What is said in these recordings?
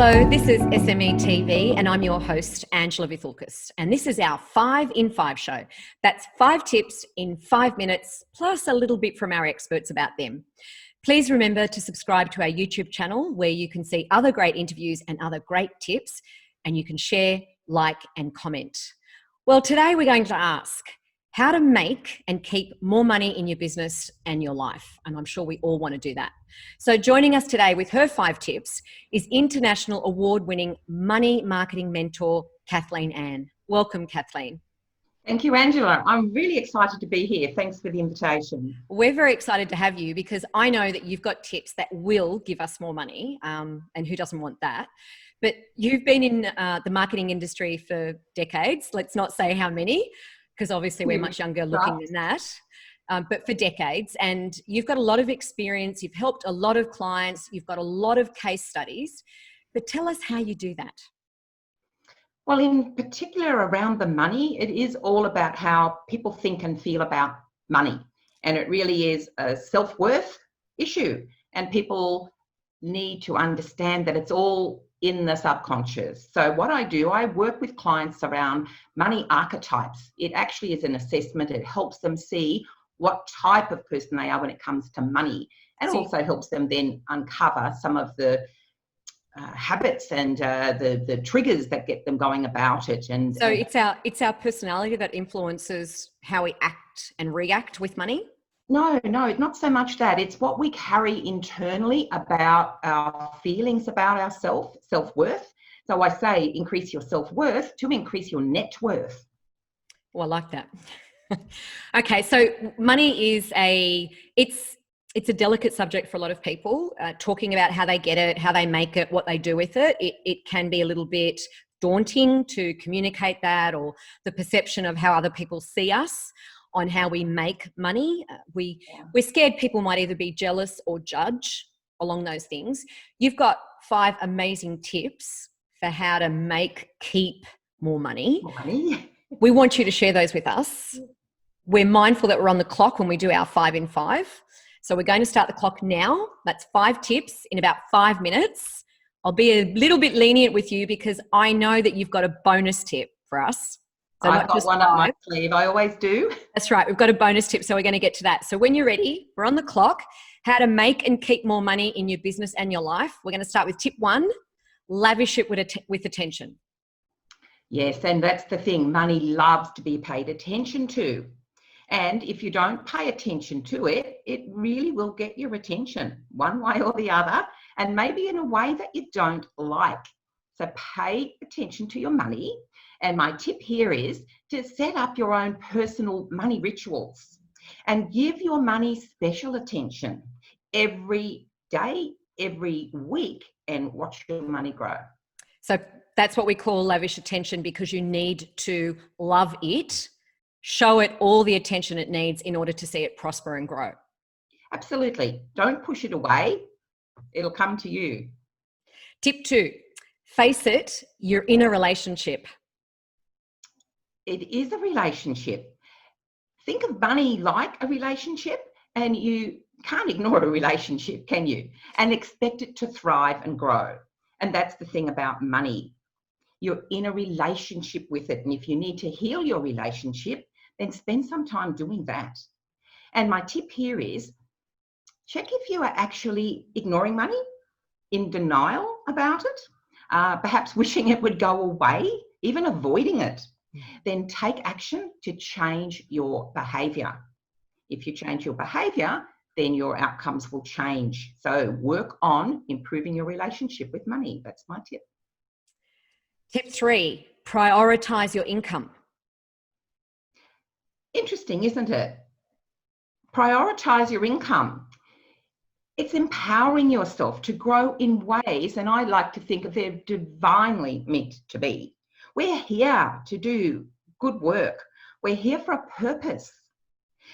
Hello, this is SME TV and I'm your host, Angela Vithoulkas. And this is our 5 in 5 show. That's 5 tips in 5 minutes, plus a little bit from our experts about them. Please remember to subscribe to our YouTube channel where you can see other great interviews and other great tips, and you can share, like, and comment. Well, today we're going to ask how to make and keep more money in your business and your life. And I'm sure we all want to do that. So joining us today with her 5 tips is international award-winning money marketing mentor, Kathleen Ann. Welcome, Kathleen. Thank you, Angela. I'm really excited to be here. Thanks for the invitation. We're very excited to have you because I know that you've got tips that will give us more money, and who doesn't want that? But you've been in the marketing industry for decades. Let's not say how many, because obviously we're much younger looking than that, but for decades. And you've got a lot of experience. You've helped a lot of clients. You've got a lot of case studies. But tell us how you do that. Well, in particular around the money, it is all about how people think and feel about money. And it really is a self-worth issue. And people need to understand that it's all in the subconscious. So what I do, I work with clients around money archetypes. It actually is an assessment. It helps them see what type of person they are when it comes to money. And also helps them then uncover some of the habits and the triggers that get them going about it. And so it's our personality that influences how we act and react with money? No, not so much that. It's what we carry internally about our feelings about ourselves, self-worth. So I say increase your self-worth to increase your net worth. Well, I like that. Okay, so money is it's a delicate subject for a lot of people, talking about how they get it, how they make it, what they do with it. It can be a little bit daunting to communicate that, or the perception of how other people see us on how we make money. We're scared people might either be jealous or judge along those things. You've got 5 amazing tips for how to keep more money. We want you to share those with us. We're mindful that we're on the clock when we do our 5 in 5. So we're going to start the clock now. That's 5 tips in about 5 minutes. I'll be a little bit lenient with you because I know that you've got a bonus tip for us. So I've got one up my sleeve. I always do. That's right. We've got a bonus tip. So we're going to get to that. So when you're ready, we're on the clock. How to make and keep more money in your business and your life. We're going to start with tip 1, lavish it with attention. Yes, and that's the thing. Money loves to be paid attention to. And if you don't pay attention to it, it really will get your attention one way or the other, and maybe in a way that you don't like. So pay attention to your money. And my tip here is to set up your own personal money rituals and give your money special attention every day, every week, and watch your money grow. So that's what we call lavish attention, because you need to love it, show it all the attention it needs in order to see it prosper and grow. Absolutely. Don't push it away. It'll come to you. Tip 2, face it, you're in a relationship. It is a relationship. Think of money like a relationship, and you can't ignore a relationship, can you? And expect it to thrive and grow. And that's the thing about money. You're in a relationship with it. And if you need to heal your relationship, then spend some time doing that. And my tip here is check if you are actually ignoring money, in denial about it, perhaps wishing it would go away, even avoiding it. Then take action to change your behaviour. If you change your behaviour, then your outcomes will change. So work on improving your relationship with money. That's my tip. Tip 3, prioritise your income. Interesting, isn't it? Prioritise your income. It's empowering yourself to grow in ways, and I like to think of they're divinely meant to be. We're here to do good work. We're here for a purpose.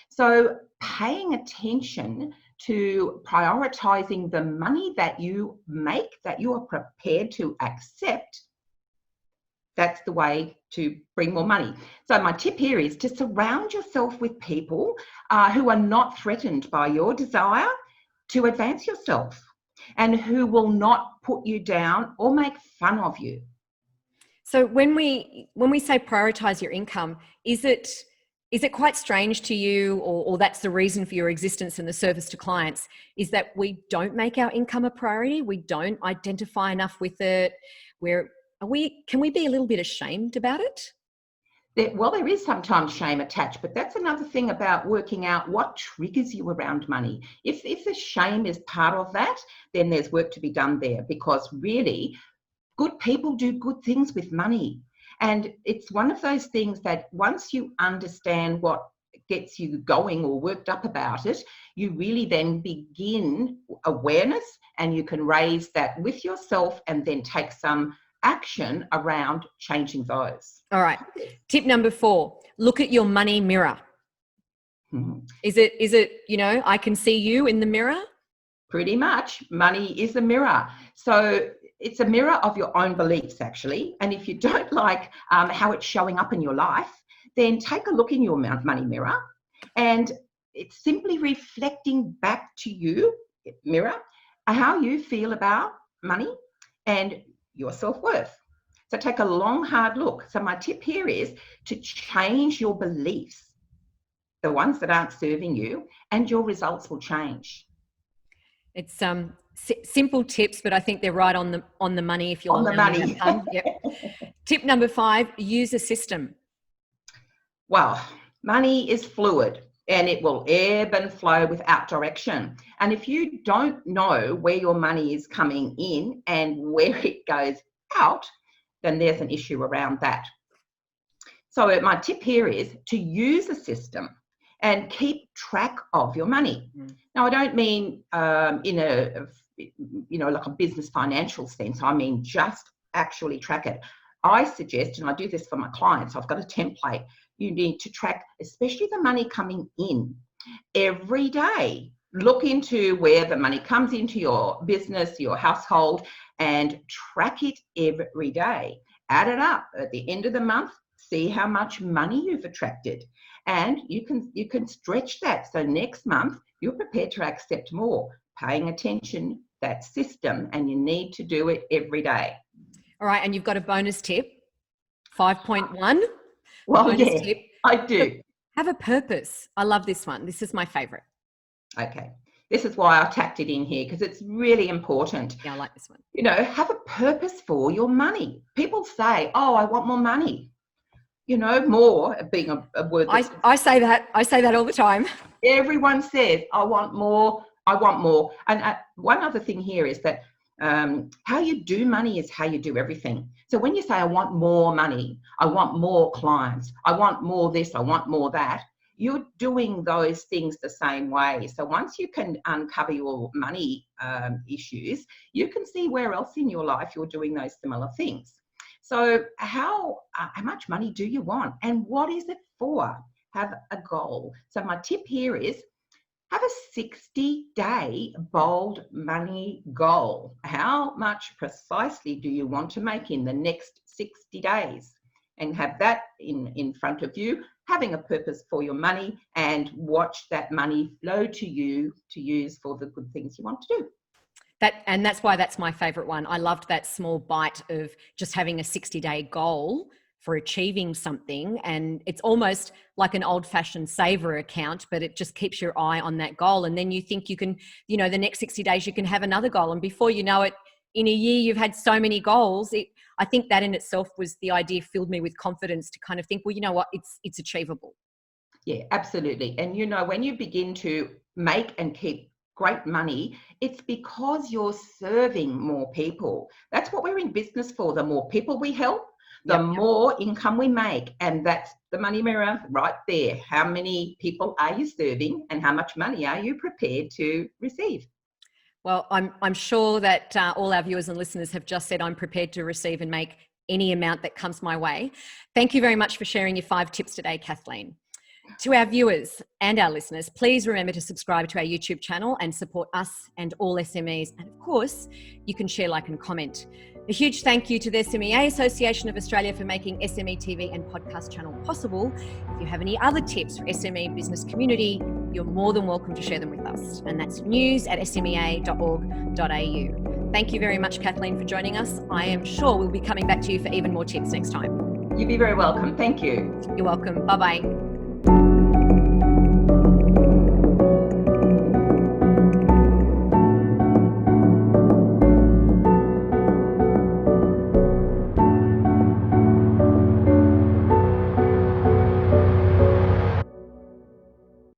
So paying attention to prioritising the money that you make, that you are prepared to accept, that's the way to bring more money. So my tip here is to surround yourself with people who are not threatened by your desire to advance yourself. and who will not put you down or make fun of you. So when we say prioritize your income, is it quite strange to you, or that's the reason for your existence and the service to clients, is that we don't make our income a priority? We don't identify enough with it? Can we be a little bit ashamed about it? There is sometimes shame attached, but that's another thing about working out what triggers you around money. If the shame is part of that, then there's work to be done there, because really, good people do good things with money. And it's one of those things that once you understand what gets you going or worked up about it, you really then begin awareness, and you can raise that with yourself and then take some action around changing those. All right. Tip number 4, look at your money mirror. Is it, I can see you in the mirror? Pretty much. Money is a mirror. So it's a mirror of your own beliefs, actually. And if you don't like how it's showing up in your life, then take a look in your money mirror, and it's simply reflecting back to you, mirror, how you feel about money and your self-worth. So take a long, hard look. So my tip here is to change your beliefs, the ones that aren't serving you, and your results will change. It's simple tips, but I think they're right on the money, if you'll on the money. Yep. Tip number 5, use a system. Well, money is fluid, and it will ebb and flow without direction. And if you don't know where your money is coming in and where it goes out, then there's an issue around that. So my tip here is to use a system and keep track of your money. Now, I don't mean in a like a business financial sense. I mean just actually track it. I suggest, and I do this for my clients, I've got a template. You need to track, especially the money coming in every day. Look into where the money comes into your business, your household, and track it every day. Add it up at the end of the month. See how much money you've attracted, and you can stretch that. So next month you're prepared to accept more, paying attention, that system, and you need to do it every day. All right, and you've got a bonus tip, 5.1. Well, yeah, tip. I do. Have a purpose. I love this one. This is my favorite. Okay. This is why I tacked it in here, because it's really important. Yeah, I like this one. Have a purpose for your money. People say, oh, I want more money. More being a word. I say that. I say that all the time. Everyone says, I want more. I want more. And one other thing here is that how you do money is how you do everything. So when you say, I want more money, I want more clients, I want more this, I want more that, you're doing those things the same way. So once you can uncover your money issues, you can see where else in your life you're doing those similar things. So how much money do you want, and what is it for? Have a goal. So my tip here is have a 60-day bold money goal. How much precisely do you want to make in the next 60 days? And have that in front of you, having a purpose for your money, and watch that money flow to you to use for the good things you want to do. And that's why that's my favorite one. I loved that small bite of just having a 60-day goal for achieving something. And it's almost like an old-fashioned saver account, but it just keeps your eye on that goal. And then you think you can, the next 60 days you can have another goal. And before you know it, in a year you've had so many goals. I think that in itself was the idea, filled me with confidence to kind of think, well, you know what, it's achievable. Yeah, absolutely. And when you begin to make and keep great money, it's because you're serving more people. That's what we're in business for. The more people we help, the more income we make. And that's the money mirror right there. How many people are you serving, and how much money are you prepared to receive? Well, I'm sure that all our viewers and listeners have just said, I'm prepared to receive and make any amount that comes my way. Thank you very much for sharing your 5 tips today, Kathleen. To our viewers and our listeners, please remember to subscribe to our YouTube channel and support us and all SMEs. And of course, you can share, like, and comment. A huge thank you to the SMEA Association of Australia for making SME TV and podcast channel possible. If you have any other tips for SME business community, you're more than welcome to share them with us. And that's news@smea.org.au. Thank you very much, Kathleen, for joining us. I am sure we'll be coming back to you for even more tips next time. You'd be very welcome. Thank you. You're welcome. Bye-bye.